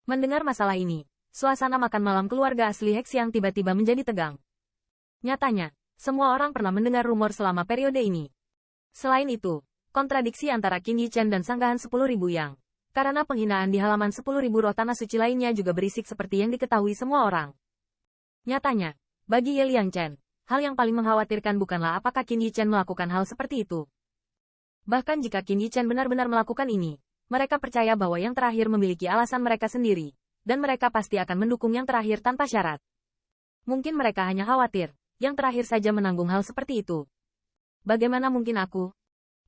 Mendengar masalah ini, suasana makan malam keluarga asli Hexiang tiba-tiba menjadi tegang. Nyatanya, semua orang pernah mendengar rumor selama periode ini. Selain itu, kontradiksi antara Qin Yichen dan sanggahan 10.000 yang, karena penghinaan di halaman 10.000 roh tanah suci lainnya juga berisik seperti yang diketahui semua orang. Nyatanya, bagi Ye Liangchen, hal yang paling mengkhawatirkan bukanlah apakah Qin Yichen melakukan hal seperti itu. Bahkan jika Qin Yichen benar-benar melakukan ini, mereka percaya bahwa yang terakhir memiliki alasan mereka sendiri, dan mereka pasti akan mendukung yang terakhir tanpa syarat. Mungkin mereka hanya khawatir, yang terakhir saja menanggung hal seperti itu. Bagaimana mungkin aku?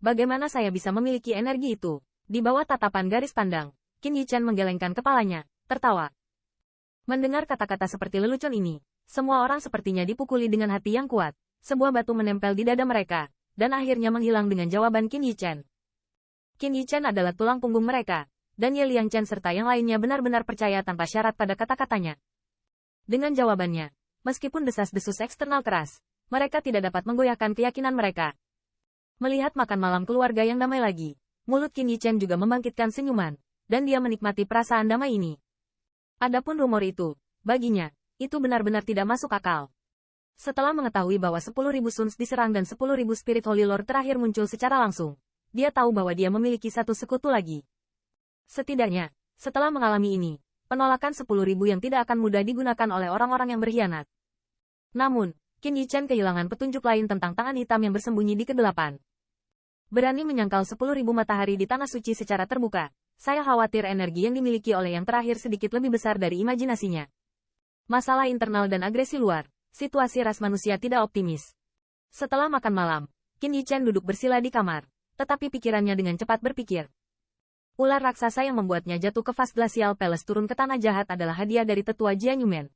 Bagaimana saya bisa memiliki energi itu? Di bawah tatapan garis pandang, Qin Yichen menggelengkan kepalanya, tertawa. Mendengar kata-kata seperti lelucon ini, semua orang sepertinya dipukuli dengan hati yang kuat. Sebuah batu menempel di dada mereka, dan akhirnya menghilang dengan jawaban Qin Yichen. Qin Yichen adalah tulang punggung mereka, dan Ye Liangchen serta yang lainnya benar-benar percaya tanpa syarat pada kata-katanya. Dengan jawabannya, meskipun desas-desus eksternal keras, mereka tidak dapat menggoyahkan keyakinan mereka. Melihat makan malam keluarga yang damai lagi, mulut Qin Yichen juga membangkitkan senyuman, dan dia menikmati perasaan damai ini. Adapun rumor itu, baginya, itu benar-benar tidak masuk akal. Setelah mengetahui bahwa 10.000 Suns diserang dan 10.000 Spirit Holy Lord terakhir muncul secara langsung, dia tahu bahwa dia memiliki satu sekutu lagi. Setidaknya, setelah mengalami ini, penolakan 10.000 yang tidak akan mudah digunakan oleh orang-orang yang berkhianat. Namun, Qin Yichen kehilangan petunjuk lain tentang tangan hitam yang bersembunyi di kedelapan. Berani menyangkal 10.000 matahari di tanah suci secara terbuka, saya khawatir energi yang dimiliki oleh yang terakhir sedikit lebih besar dari imajinasinya. Masalah internal dan agresi luar, situasi ras manusia tidak optimis. Setelah makan malam, Qin Yichen duduk bersila di kamar, tetapi pikirannya dengan cepat berpikir. Ular raksasa yang membuatnya jatuh ke Fast Glacial Palace turun ke tanah jahat adalah hadiah dari tetua Jian Yumen.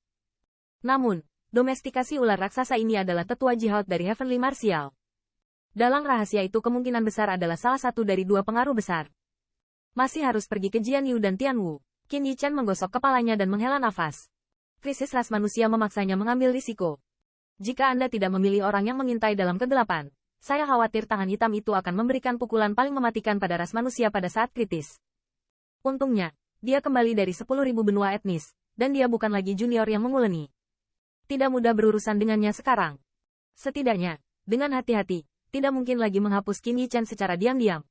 Namun, domestikasi ular raksasa ini adalah tetua jihad dari Heavenly Martial. Dalang rahasia itu kemungkinan besar adalah salah satu dari dua pengaruh besar. Masih harus pergi ke Jian Yu dan Tian Wu. Qin Yichen menggosok kepalanya dan menghela nafas. Krisis ras manusia memaksanya mengambil risiko. Jika Anda tidak memilih orang yang mengintai dalam kegelapan, saya khawatir tangan hitam itu akan memberikan pukulan paling mematikan pada ras manusia pada saat kritis. Untungnya, dia kembali dari 10.000 benua etnis, dan dia bukan lagi junior yang menguleni. Tidak mudah berurusan dengannya sekarang. Setidaknya, dengan hati-hati, tidak mungkin lagi menghapus Qin Yichen secara diam-diam.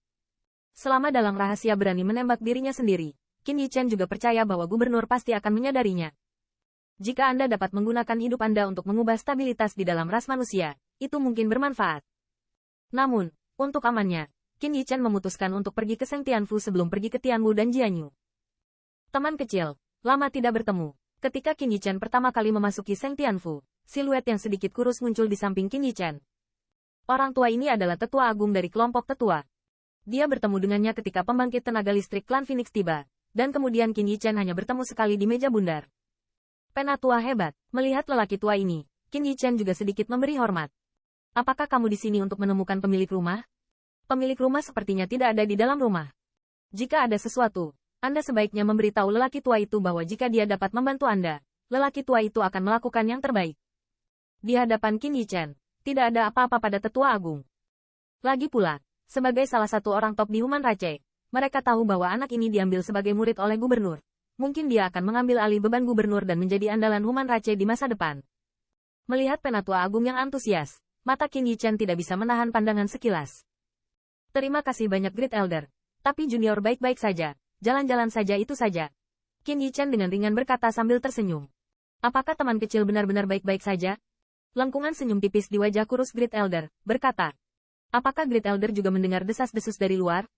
Selama dalang rahasia berani menembak dirinya sendiri, Qin Yichen juga percaya bahwa gubernur pasti akan menyadarinya. Jika Anda dapat menggunakan hidup Anda untuk mengubah stabilitas di dalam ras manusia, itu mungkin bermanfaat. Namun, untuk amannya, Qin Yichen memutuskan untuk pergi ke Seng Tianfu sebelum pergi ke Tianwu dan Jianyu. Teman kecil, lama tidak bertemu. Ketika Qin Yichen pertama kali memasuki Seng Tianfu, siluet yang sedikit kurus muncul di samping Qin Yichen. Orang tua ini adalah tetua agung dari kelompok tetua. Dia bertemu dengannya ketika pembangkit tenaga listrik klan Phoenix tiba, dan kemudian Qin Yichen hanya bertemu sekali di meja bundar. Penatua hebat, melihat lelaki tua ini, Qin Yichen juga sedikit memberi hormat. Apakah kamu di sini untuk menemukan pemilik rumah? Pemilik rumah sepertinya tidak ada di dalam rumah. Jika ada sesuatu, Anda sebaiknya memberitahu lelaki tua itu bahwa jika dia dapat membantu Anda, lelaki tua itu akan melakukan yang terbaik. Di hadapan Qin Yichen, tidak ada apa-apa pada tetua agung. Lagi pula, sebagai salah satu orang top di Human Rache, mereka tahu bahwa anak ini diambil sebagai murid oleh gubernur. Mungkin dia akan mengambil alih beban gubernur dan menjadi andalan Human Rache di masa depan. Melihat penatua agung yang antusias, mata Qin Yichen tidak bisa menahan pandangan sekilas. Terima kasih banyak Great Elder. Tapi junior baik-baik saja, jalan-jalan saja itu saja. Qin Yichen dengan ringan berkata sambil tersenyum. Apakah teman kecil benar-benar baik-baik saja? Lengkungan senyum tipis di wajah kurus Great Elder, berkata. Apakah Great Elder juga mendengar desas-desus dari luar?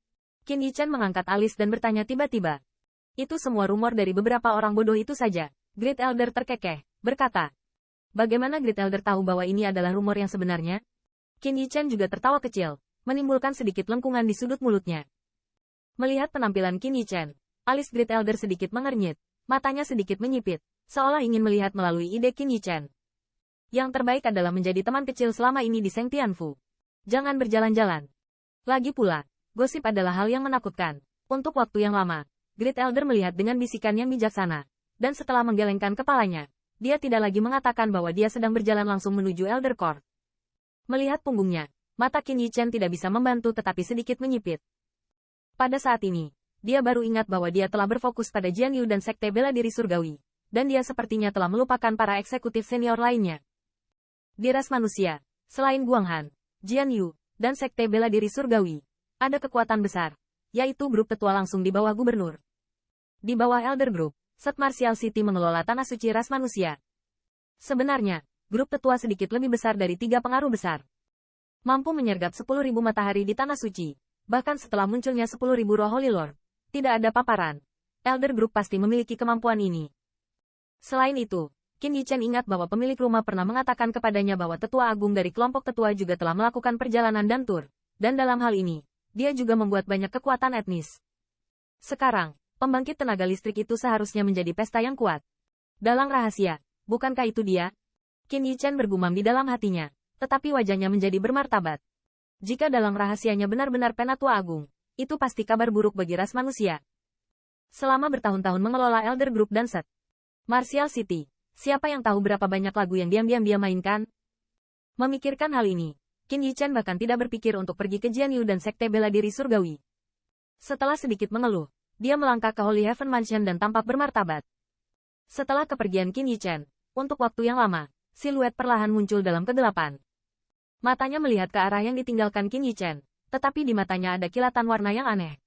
Qin Yichen mengangkat alis dan bertanya tiba-tiba. Itu semua rumor dari beberapa orang bodoh itu saja. Great Elder terkekeh, berkata. Bagaimana Great Elder tahu bahwa ini adalah rumor yang sebenarnya? Qin Yichen juga tertawa kecil, menimbulkan sedikit lengkungan di sudut mulutnya. Melihat penampilan Qin Yichen, alis Great Elder sedikit mengernyit, matanya sedikit menyipit, seolah ingin melihat melalui ide Qin Yichen. Yang terbaik adalah menjadi teman kecil selama ini di Seng Tianfu. Jangan berjalan-jalan. Lagi pula, gosip adalah hal yang menakutkan. Untuk waktu yang lama, Great Elder melihat dengan bisikan yang bijaksana, dan setelah menggelengkan kepalanya, dia tidak lagi mengatakan bahwa dia sedang berjalan langsung menuju Elder Court. Melihat punggungnya, mata Qin Yichen tidak bisa membantu tetapi sedikit menyipit. Pada saat ini, dia baru ingat bahwa dia telah berfokus pada Jian Yu dan Sekte Bela Diri Surgawi, dan dia sepertinya telah melupakan para eksekutif senior lainnya. Di ras manusia, selain Guang Han, Jian Yu, dan Sekte Bela Diri Surgawi, ada kekuatan besar, yaitu grup tetua langsung di bawah gubernur. Di bawah Elder Group, Set Martial City mengelola tanah suci ras manusia. Sebenarnya, grup tetua sedikit lebih besar dari 3 pengaruh besar. Mampu menyergap 10.000 matahari di tanah suci, bahkan setelah munculnya 10.000 roh Holy Lord. Tidak ada paparan. Elder Group pasti memiliki kemampuan ini. Selain itu, Qin Yichen ingat bahwa pemilik rumah pernah mengatakan kepadanya bahwa tetua agung dari kelompok tetua juga telah melakukan perjalanan dan tur. Dan dalam hal ini, dia juga membuat banyak kekuatan etnis. Sekarang, pembangkit tenaga listrik itu seharusnya menjadi pesta yang kuat. Dalang rahasia, bukankah itu dia? Qin Yichen bergumam di dalam hatinya, tetapi wajahnya menjadi bermartabat. Jika dalang rahasianya benar-benar Penatua Agung, itu pasti kabar buruk bagi ras manusia. Selama bertahun-tahun mengelola Elder Group dan Set Martial City, siapa yang tahu berapa banyak lagu yang diam-diam dia mainkan? Memikirkan hal ini, Qin Yichen bahkan tidak berpikir untuk pergi ke Jian Yu dan Sekte Bela Diri Surgawi. Setelah sedikit mengeluh, dia melangkah ke Holy Heaven Mansion dan tampak bermartabat. Setelah kepergian Qin Yichen, untuk waktu yang lama, siluet perlahan muncul dalam kegelapan. Matanya melihat ke arah yang ditinggalkan Qin Yichen, tetapi di matanya ada kilatan warna yang aneh.